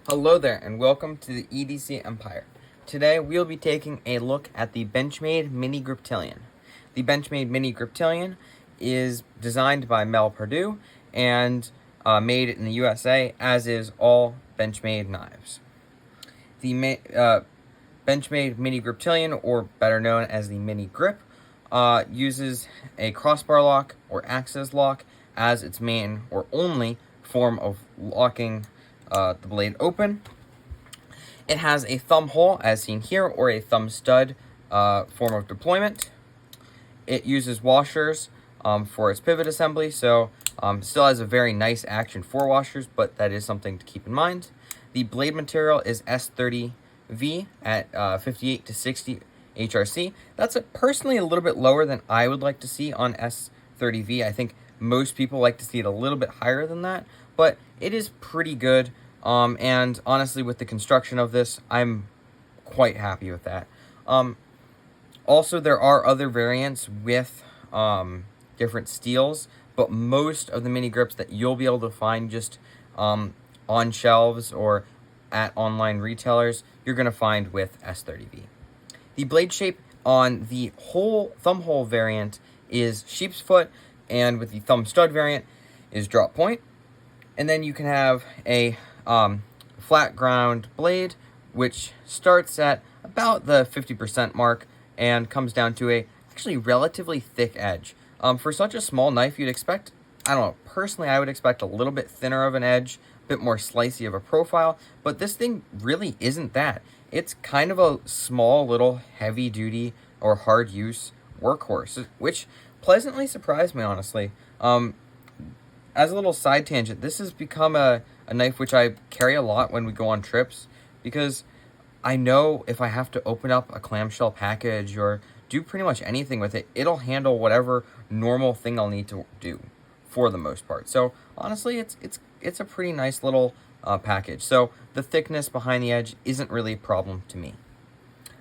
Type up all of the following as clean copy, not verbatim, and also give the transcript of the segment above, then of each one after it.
Hello there, and welcome to the EDC Empire. Today, we'll be taking a look at the Benchmade Mini Griptilian. The Benchmade Mini Griptilian is designed by Mel Perdue and made in the USA, as is all Benchmade knives. The Benchmade Mini Griptilian, or better known as the Mini Grip, uses a crossbar lock or access lock as its main or only form of locking the blade open. It has a thumb hole, as seen here, or a thumb stud form of deployment. It uses washers for its pivot assembly, so still has a very nice action for washers, but that is something to keep in mind. The blade material is S30V at 58 to 60 HRC. That's personally a little bit lower than I would like to see on S30V. I think most people like to see it a little bit higher than that, but it is pretty good. And honestly, with the construction of this, I'm quite happy with that. Also, there are other variants with different steels, but most of the mini grips that you'll be able to find just on shelves or at online retailers, you're going to find with S30V. The blade shape on the thumb hole variant is sheep's foot, and with the thumb stud variant is drop point. And then you can have a flat ground blade, which starts at about the 50% mark and comes down to a actually relatively thick edge. For such a small knife, you'd expect, I don't know, personally I would expect a little bit thinner of an edge, a bit more slicey of a profile, but this thing really isn't that. It's kind of a small little heavy duty or hard use workhorse, which pleasantly surprised me, honestly. As a little side tangent, this has become a knife which I carry a lot when we go on trips, because I know if I have to open up a clamshell package or do pretty much anything with it, it'll handle whatever normal thing I'll need to do for the most part. So honestly, it's a pretty nice little package. So the thickness behind the edge isn't really a problem to me.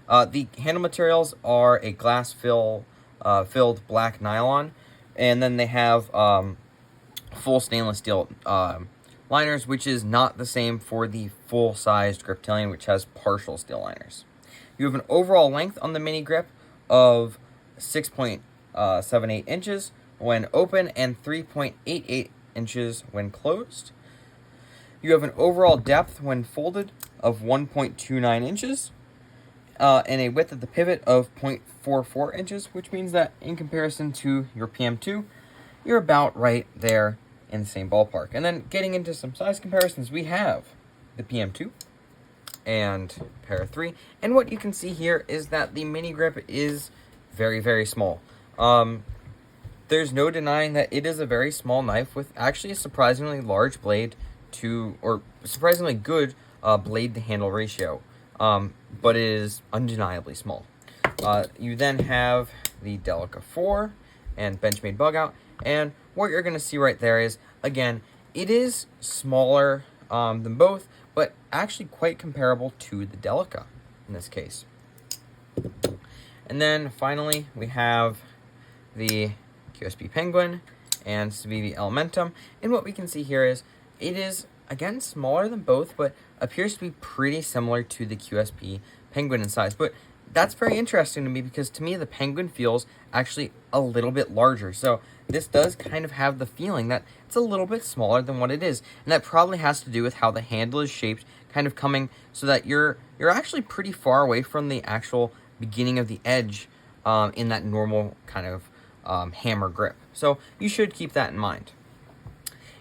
The handle materials are a glass filled black nylon, and then they have full stainless steel liners, which is not the same for the full-sized Griptilian, which has partial steel liners. You have an overall length on the mini grip of 6.78 inches when open and 3.88 inches when closed. You have an overall depth when folded of 1.29 inches and a width of the pivot of 0.44 inches, which means that in comparison to your PM2, you're about right there in the same ballpark. And then getting into some size comparisons, we have the PM2 and Para 3. And what you can see here is that the mini grip is very, very small. There's no denying that it is a very small knife with actually a surprisingly large blade or surprisingly good blade to handle ratio. But it is undeniably small. You then have the Delica 4 and Benchmade Bug Out, and what you're going to see right there is, again, it is smaller than both, but actually quite comparable to the Delica in this case. And then finally, we have the QSP Penguin and Civivi Elementum, and what we can see here is it is, again, smaller than both, but appears to be pretty similar to the QSP Penguin in size. But that's very interesting to me, because to me the Penguin feels actually a little bit larger. So this does kind of have the feeling that it's a little bit smaller than what it is, and that probably has to do with how the handle is shaped, kind of coming so that you're actually pretty far away from the actual beginning of the edge in that normal kind of hammer grip. So you should keep that in mind.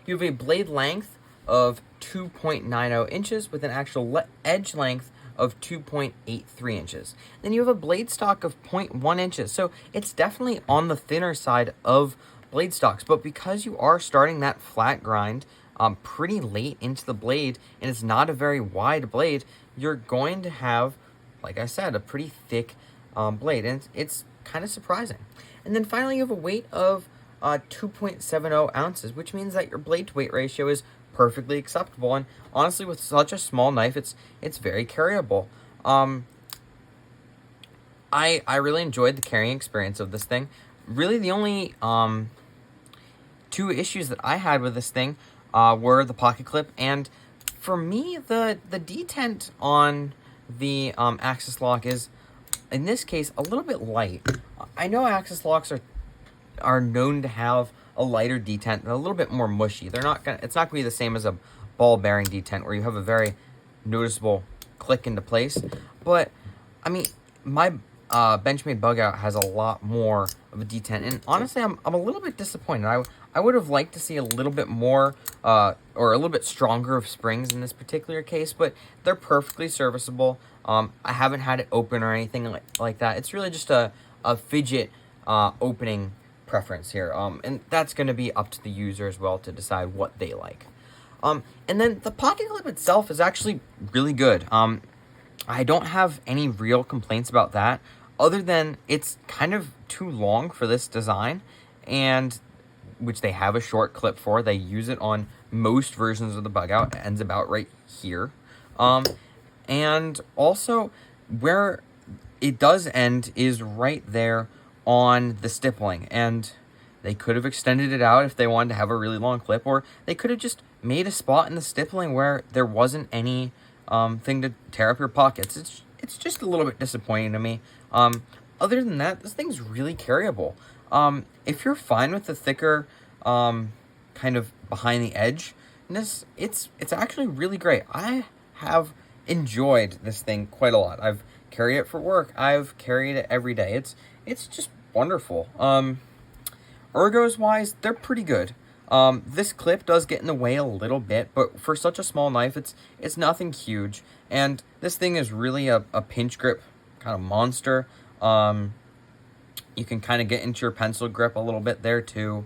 You have a blade length of 2.90 inches with an actual edge length of 2.83 inches. Then you have a blade stock of 0.1 inches. So it's definitely on the thinner side of blade stocks, but because you are starting that flat grind pretty late into the blade, and it's not a very wide blade, you're going to have, like I said, a pretty thick blade, and it's kind of surprising. And then finally, you have a weight of 2.70 ounces, which means that your blade to weight ratio is perfectly acceptable, and honestly, with such a small knife, it's very carryable. I really enjoyed the carrying experience of this thing. Really, the only two issues that I had with this thing were the pocket clip and For me, the detent on the axis lock is, in this case, a little bit light. I know axis locks are known to have a lighter detent, and a little bit more mushy. It's not gonna be the same as a ball bearing detent where you have a very noticeable click into place. But I mean, my Benchmade bug out has a lot more of a detent, and honestly, I'm a little bit disappointed. I would have liked to see a little bit more or a little bit stronger of springs in this particular case, but they're perfectly serviceable. I haven't had it open or anything like that. It's really just a fidget opening preference here, and that's going to be up to the user as well to decide what they like. And then the pocket clip itself is actually really good. I don't have any real complaints about that, other than it's kind of too long for this design, and which they have a short clip for. They use it on most versions of the bug out. It ends about right here. And also, where it does end is right there on the stippling, and they could have extended it out if they wanted to have a really long clip, or they could have just made a spot in the stippling where there wasn't any thing to tear up your pockets. It's just a little bit disappointing to me. Other than that, this thing's really carryable. If you're fine with the thicker kind of behind the edge, it's actually really great. I have enjoyed this thing quite a lot. I've carried it for work. I've carried it every day. It's just wonderful. Ergos wise, they're pretty good. This clip does get in the way a little bit, but for such a small knife, it's nothing huge. And this thing is really a pinch grip kind of monster. You can kind of get into your pencil grip a little bit there too.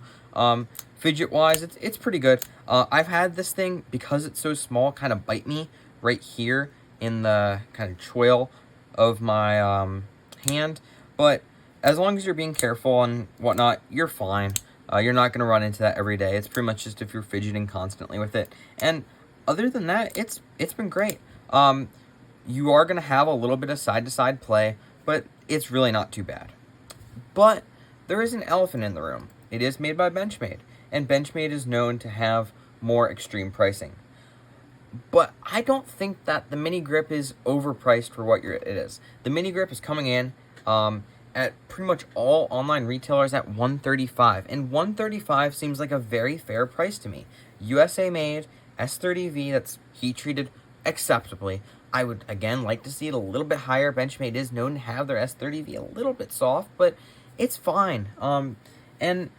Fidget wise, it's pretty good. I've had this thing, because it's so small, kind of bite me right here in the kind of choil of my hand. But as long as you're being careful and whatnot, you're fine. You're not going to run into that every day. It's pretty much just if you're fidgeting constantly with it. And other than that, it's been great. You are going to have a little bit of side-to-side play, but it's really not too bad. But there is an elephant in the room. It is made by Benchmade, and Benchmade is known to have more extreme pricing. But I don't think that the mini grip is overpriced for what it is. The mini grip is coming in at pretty much all online retailers at $135, and $135 seems like a very fair price to me. USA made, S30V, that's heat treated acceptably. I would again like to see it a little bit higher. Benchmade is known to have their S30V a little bit soft, but it's fine. And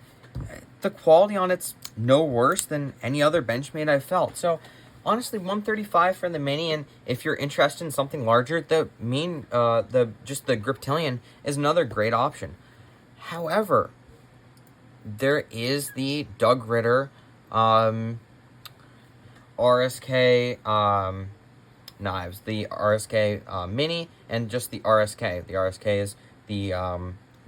the quality on it's no worse than any other Benchmade I've felt. So honestly, $135 for the mini, and if you're interested in something larger, the Griptilian is another great option. However, there is the Doug Ritter RSK knives, the RSK Mini, and just the RSK. The RSK is the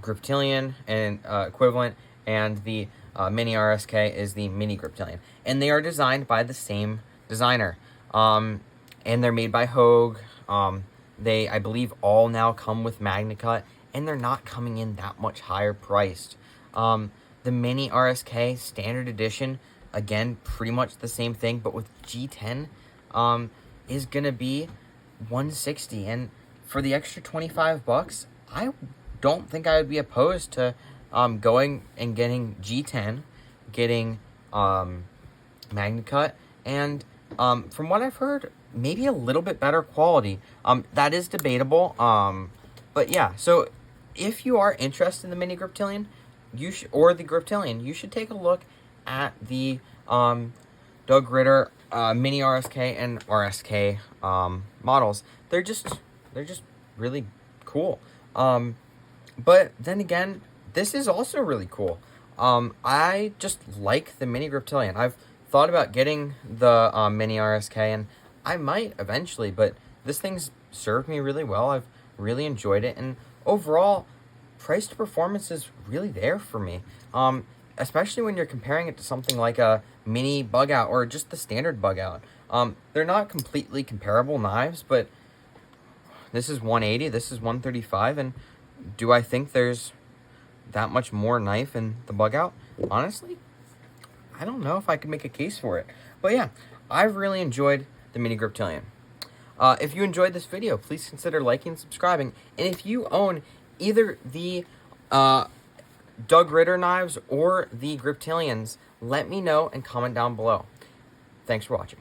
Griptilian and equivalent, and the Mini RSK is the Mini Griptilian, and they are designed by the same designer, and they're made by Hogue. They, I believe, all now come with MagnaCut, and they're not coming in that much higher priced. The Mini RSK Standard Edition, again, pretty much the same thing, but with G10, is gonna be $160, and for the extra $25, I don't think I would be opposed to going and getting G10, getting MagnaCut, and from what I've heard, maybe a little bit better quality. That is debatable. But yeah, so if you are interested in the Mini Griptilian, or the Griptilian, you should take a look at the Doug Ritter Mini RSK and RSK models. They're just really cool. But then again, this is also really cool. I just like the Mini Griptilian. I've thought about getting the Mini RSK, and I might eventually, but this thing's served me really well. I've really enjoyed it, and overall, price to performance is really there for me. Especially when you're comparing it to something like a mini bug out or just the standard bug out. They're not completely comparable knives, but this is $180, this is $135, and do I think there's that much more knife in the bug out? Honestly, I don't know if I could make a case for it. But yeah, I've really enjoyed the Mini Griptilian. If you enjoyed this video, please consider liking and subscribing. And if you own either the Doug Ritter knives or the Griptilians, let me know and comment down below. Thanks for watching.